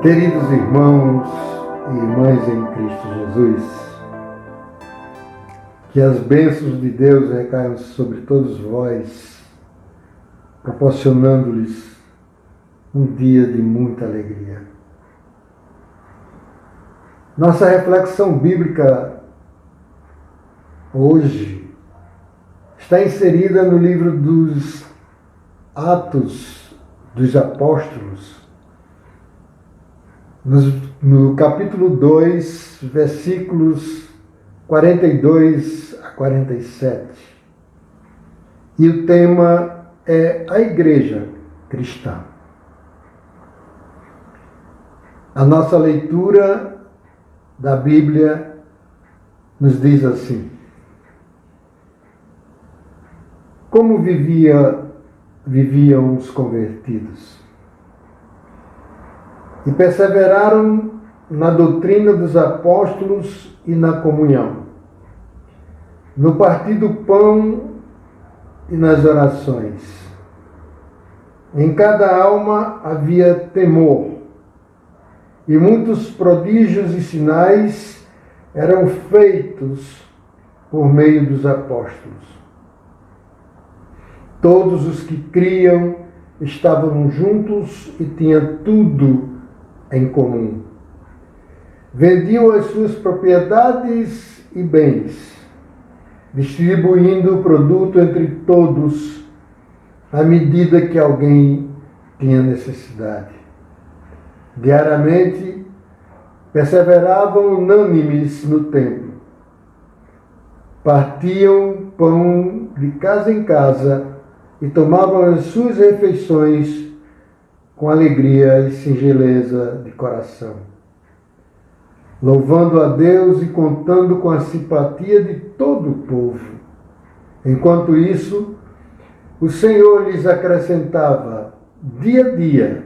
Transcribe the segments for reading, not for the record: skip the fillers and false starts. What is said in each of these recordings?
Queridos irmãos e irmãs em Cristo Jesus, que as bênçãos de Deus recaiam sobre todos vós, proporcionando-lhes um dia de muita alegria. Nossa reflexão bíblica hoje está inserida no livro dos Atos dos Apóstolos, no capítulo 2, versículos 42 a 47. E o tema é a Igreja Cristã. A nossa leitura da Bíblia nos diz assim: como viviam os convertidos? E perseveraram na doutrina dos apóstolos e na comunhão, no partir do pão e nas orações. Em cada alma havia temor, e muitos prodígios e sinais eram feitos por meio dos apóstolos. Todos os que criam estavam juntos e tinham tudo em comum. Vendiam as suas propriedades e bens, distribuindo o produto entre todos à medida que alguém tinha necessidade. Diariamente perseveravam unânimes no templo. Partiam pão de casa em casa e tomavam as suas refeições com alegria e singeleza de coração, louvando a Deus e contando com a simpatia de todo o povo. Enquanto isso, o Senhor lhes acrescentava dia a dia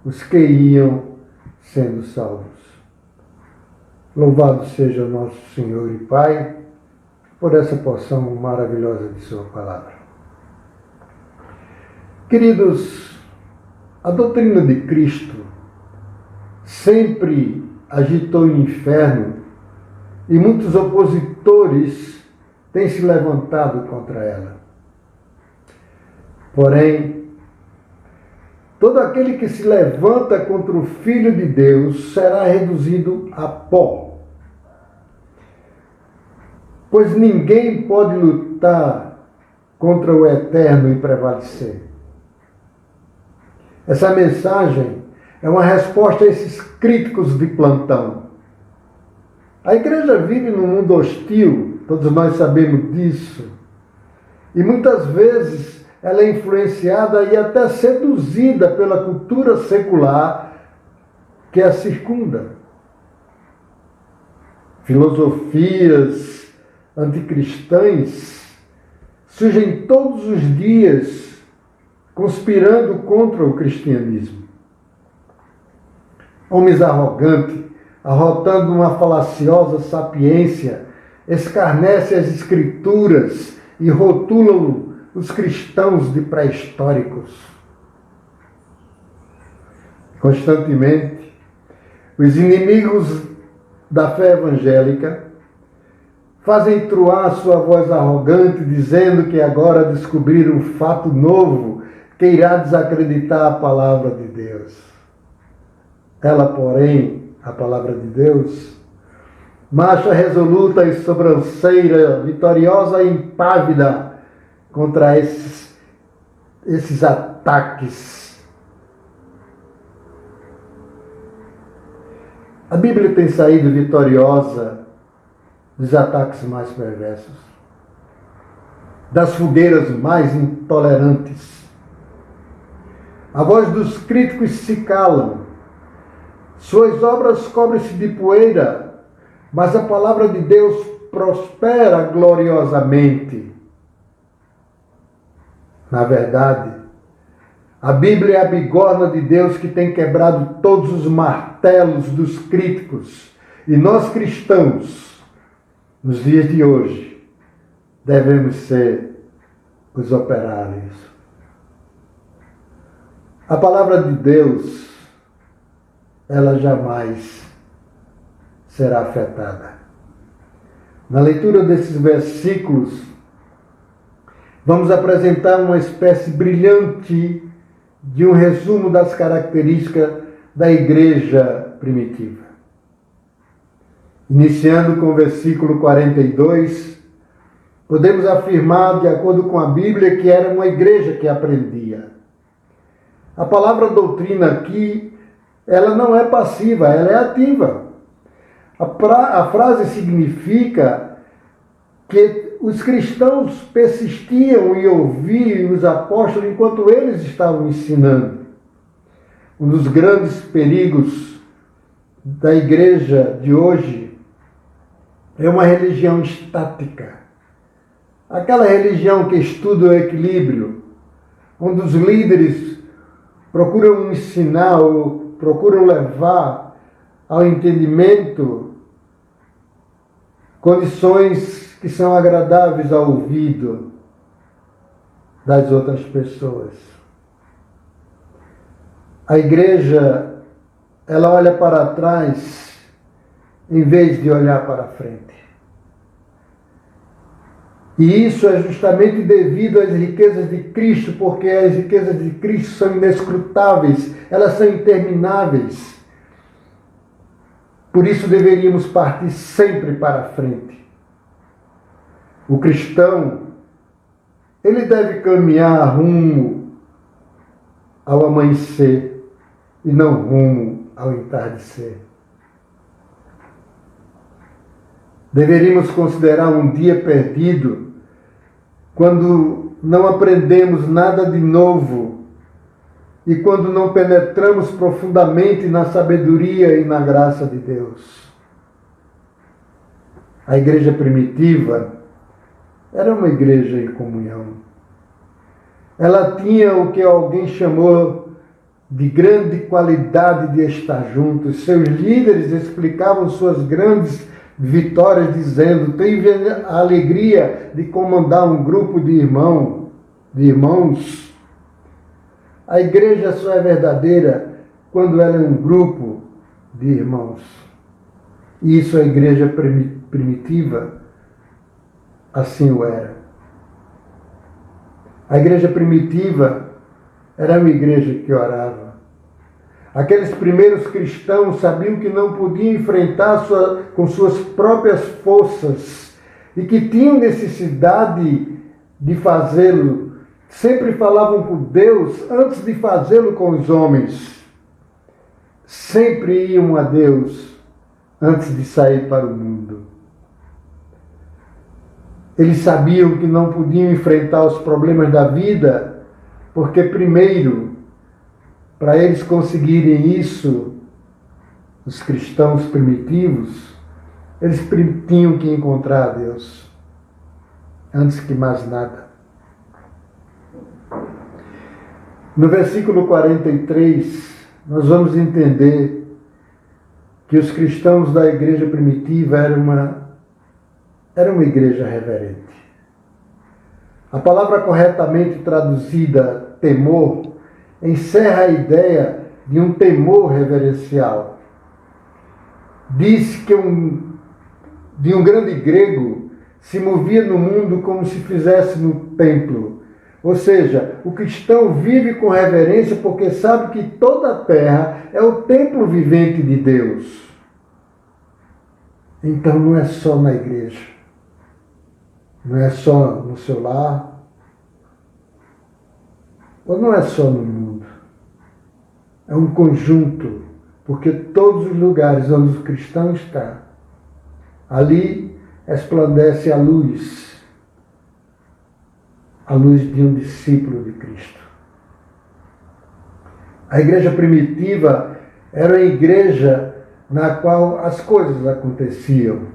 os que iam sendo salvos. Louvado seja o nosso Senhor e Pai por essa porção maravilhosa de Sua palavra. Queridos, a doutrina de Cristo sempre agitou o inferno e muitos opositores têm se levantado contra ela. Porém, todo aquele que se levanta contra o Filho de Deus será reduzido a pó. Pois ninguém pode lutar contra o Eterno e prevalecer. Essa mensagem é uma resposta a esses críticos de plantão. A igreja vive num mundo hostil, todos nós sabemos disso. E muitas vezes ela é influenciada e até seduzida pela cultura secular que a circunda. Filosofias anticristãs surgem todos os dias conspirando contra o cristianismo. Homens arrogantes, arrotando uma falaciosa sapiência, escarnecem as escrituras e rotulam os cristãos de pré-históricos. Constantemente, os inimigos da fé evangélica fazem troar sua voz arrogante, dizendo que agora descobriram um fato novo que irá desacreditar a palavra de Deus. Ela, porém, a palavra de Deus, marcha resoluta e sobranceira, vitoriosa e impávida contra esses ataques. A Bíblia tem saído vitoriosa dos ataques mais perversos, das fogueiras mais intolerantes. A voz dos críticos se calam, suas obras cobrem-se de poeira, mas a palavra de Deus prospera gloriosamente. Na verdade, a Bíblia é a bigorna de Deus que tem quebrado todos os martelos dos críticos. E nós cristãos, nos dias de hoje, devemos ser os operários. A palavra de Deus ela jamais será afetada. Na leitura desses versículos, vamos apresentar uma espécie brilhante de um resumo das características da igreja primitiva. Iniciando com o versículo 42, podemos afirmar, de acordo com a Bíblia, que era uma igreja que aprendia. A palavra doutrina aqui, ela não é passiva, ela é ativa. A frase significa que os cristãos persistiam em ouvir os apóstolos enquanto eles estavam ensinando. Um dos grandes perigos da igreja de hoje é uma religião estática. Aquela religião que estuda o equilíbrio, onde os líderes procuram ensinar ou procuram levar ao entendimento condições que são agradáveis ao ouvido das outras pessoas. A igreja, ela olha para trás em vez de olhar para frente. E isso é justamente devido às riquezas de Cristo, porque as riquezas de Cristo são inescrutáveis, elas são intermináveis. Por isso deveríamos partir sempre para frente. O cristão, ele deve caminhar rumo ao amanhecer e não rumo ao entardecer. Deveríamos considerar um dia perdido quando não aprendemos nada de novo e quando não penetramos profundamente na sabedoria e na graça de Deus. A igreja primitiva era uma igreja em comunhão. Ela tinha o que alguém chamou de grande qualidade de estar juntos. Seus líderes explicavam suas grandes vitórias dizendo: tive a alegria de comandar um grupo de irmãos. A igreja só é verdadeira quando ela é um grupo de irmãos. E isso a igreja primitiva assim o era. A igreja primitiva era uma igreja que orava. Aqueles primeiros cristãos sabiam que não podiam enfrentar com suas próprias forças e que tinham necessidade de fazê-lo. Sempre falavam com Deus antes de fazê-lo com os homens. Sempre iam a Deus antes de sair para o mundo. Eles sabiam que não podiam enfrentar os problemas da vida, porque primeiro, para eles conseguirem isso, os cristãos primitivos, eles tinham que encontrar a Deus, antes que mais nada. No versículo 43, nós vamos entender que os cristãos da igreja primitiva eram uma igreja reverente. A palavra corretamente traduzida, temor, encerra a ideia de um temor reverencial. Diz que de um grande grego se movia no mundo como se fizesse no templo. Ou seja, o cristão vive com reverência porque sabe que toda a terra é o templo vivente de Deus. Então não é só na igreja, não é só no seu lar, ou não é só no mundo. É um conjunto, porque todos os lugares onde o cristão está, ali resplandece a luz de um discípulo de Cristo. A igreja primitiva era a igreja na qual as coisas aconteciam.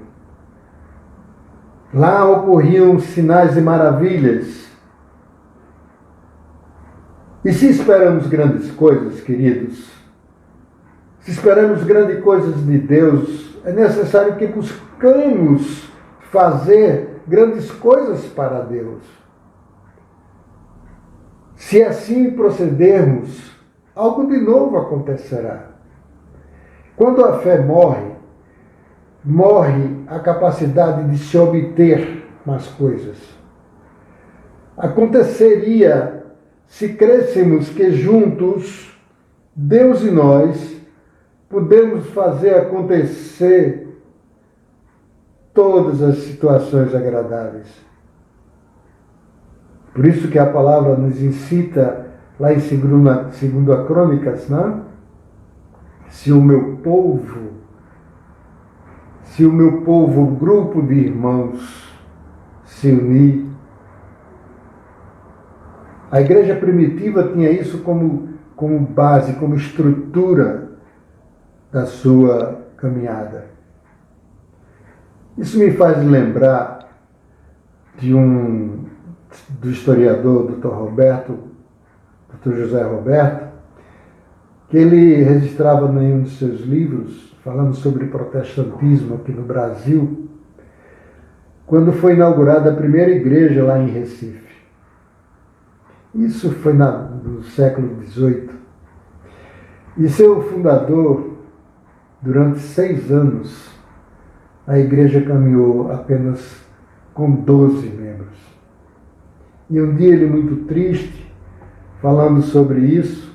Lá ocorriam sinais e maravilhas. E se esperamos grandes coisas, queridos, se esperamos grandes coisas de Deus, é necessário que busquemos fazer grandes coisas para Deus. Se assim procedermos, algo de novo acontecerá. Quando a fé morre, morre a capacidade de se obter mais coisas. Aconteceria se crêssemos que juntos, Deus e nós, podemos fazer acontecer todas as situações agradáveis. Por isso que a palavra nos incita, lá em 2 Crônicas, né? Se o meu povo, um grupo de irmãos, se unir. A igreja primitiva tinha isso como base, como estrutura da sua caminhada. Isso me faz lembrar do historiador Dr. José Roberto, que ele registrava em um de seus livros, falando sobre protestantismo aqui no Brasil, quando foi inaugurada a primeira igreja lá em Recife. Isso foi no século XVIII. E seu fundador, durante 6 anos, a igreja caminhou apenas com 12 membros. E um dia ele, muito triste, falando sobre isso,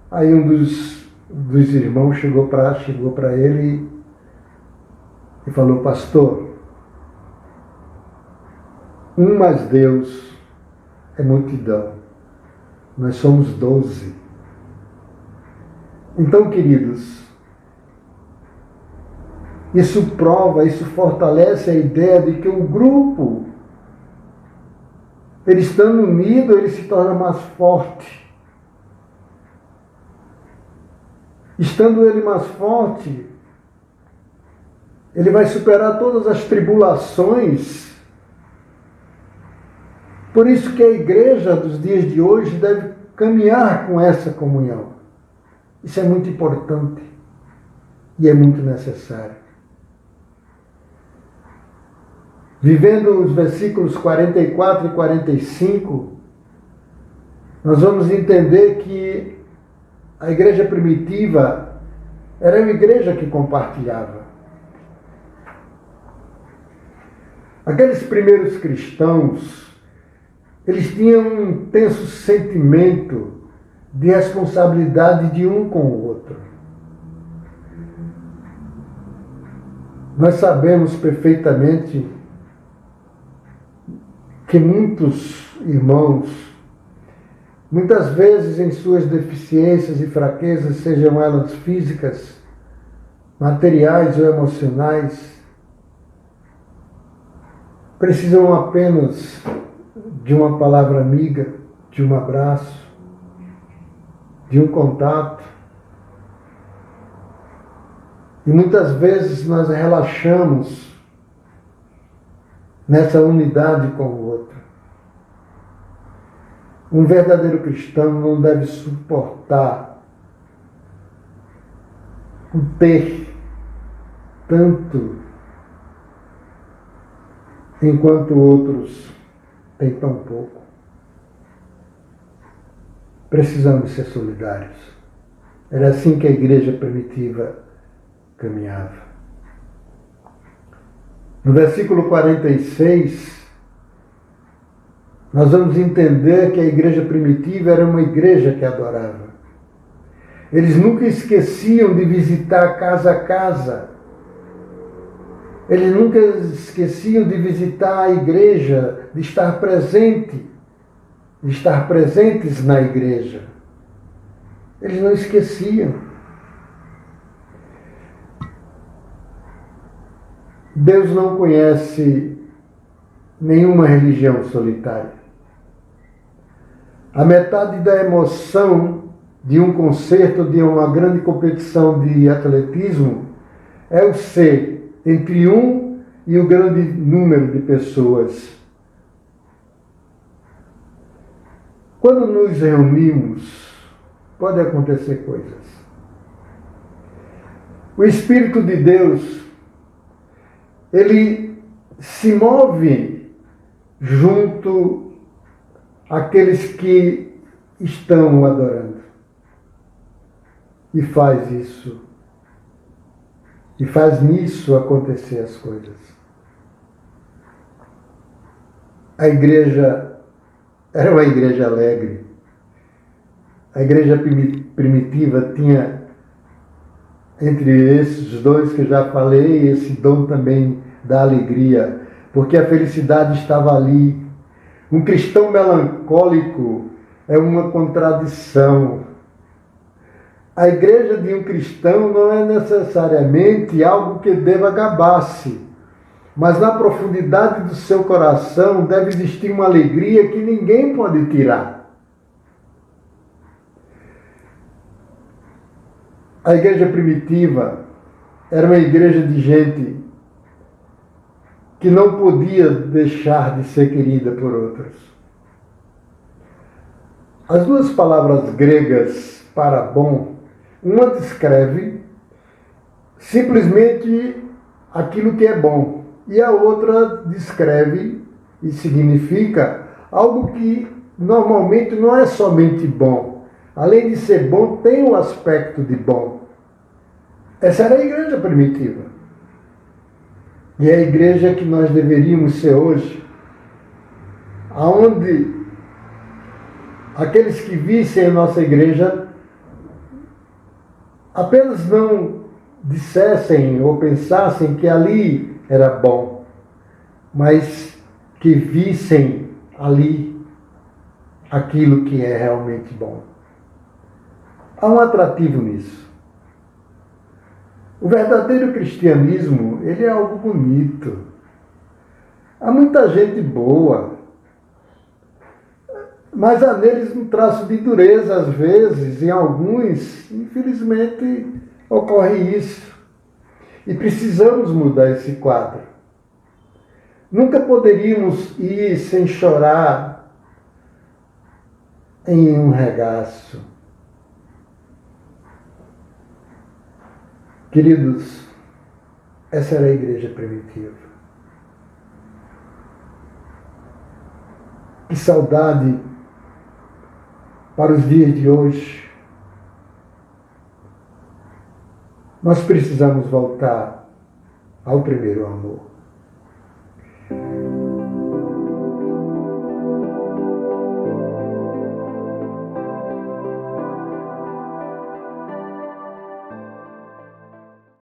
aí um dos irmãos chegou para ele e falou: pastor, um mais Deus é multidão. Nós somos 12. Então, queridos, isso fortalece a ideia de que o grupo, ele estando unido, ele se torna mais forte. Estando ele mais forte, ele vai superar todas as tribulações. Por isso que a igreja dos dias de hoje deve caminhar com essa comunhão. Isso é muito importante e é muito necessário. Vivendo os versículos 44 e 45, nós vamos entender que a igreja primitiva era uma igreja que compartilhava. Aqueles primeiros cristãos, eles tinham um intenso sentimento de responsabilidade de um com o outro. Nós sabemos perfeitamente que muitos irmãos, muitas vezes em suas deficiências e fraquezas, sejam elas físicas, materiais ou emocionais, precisam apenas de uma palavra amiga, de um abraço, de um contato. E muitas vezes nós relaxamos nessa unidade com o outro. Um verdadeiro cristão não deve suportar o ter tanto enquanto outros têm tão pouco. Precisamos ser solidários. Era assim que a igreja primitiva caminhava. No versículo 46, nós vamos entender que a igreja primitiva era uma igreja que adorava. Eles nunca esqueciam de visitar casa a casa. Eles nunca esqueciam de visitar a igreja, de estar presentes na igreja. Eles não esqueciam. Deus não conhece nenhuma religião solitária. A metade da emoção de um concerto, de uma grande competição de atletismo, é o ser entre um e o grande número de pessoas. Quando nos reunimos, pode acontecer coisas. O Espírito de Deus, ele se move junto àqueles que estão adorando. E faz isso e faz nisso acontecer as coisas. A igreja era uma igreja alegre. A igreja primitiva tinha, entre esses dois que eu já falei, esse dom também da alegria, porque a felicidade estava ali. Um cristão melancólico é uma contradição. A igreja de um cristão não é necessariamente algo que deva gabar-se, mas na profundidade do seu coração deve existir uma alegria que ninguém pode tirar. A igreja primitiva era uma igreja de gente que não podia deixar de ser querida por outros. As duas palavras gregas para bom, uma descreve simplesmente aquilo que é bom, e a outra descreve e significa algo que normalmente não é somente bom. Além de ser bom, tem o aspecto de bom. Essa era a igreja primitiva. E é a igreja que nós deveríamos ser hoje, aonde aqueles que vissem a nossa igreja apenas não dissessem ou pensassem que ali era bom, mas que vissem ali aquilo que é realmente bom. Há um atrativo nisso. O verdadeiro cristianismo, ele é algo bonito. Há muita gente boa, mas há neles um traço de dureza às vezes, em alguns, infelizmente, ocorre isso. E precisamos mudar esse quadro. Nunca poderíamos ir sem chorar em um regaço. Queridos, essa era a igreja primitiva. Que saudade para os dias de hoje. Nós precisamos voltar ao primeiro amor.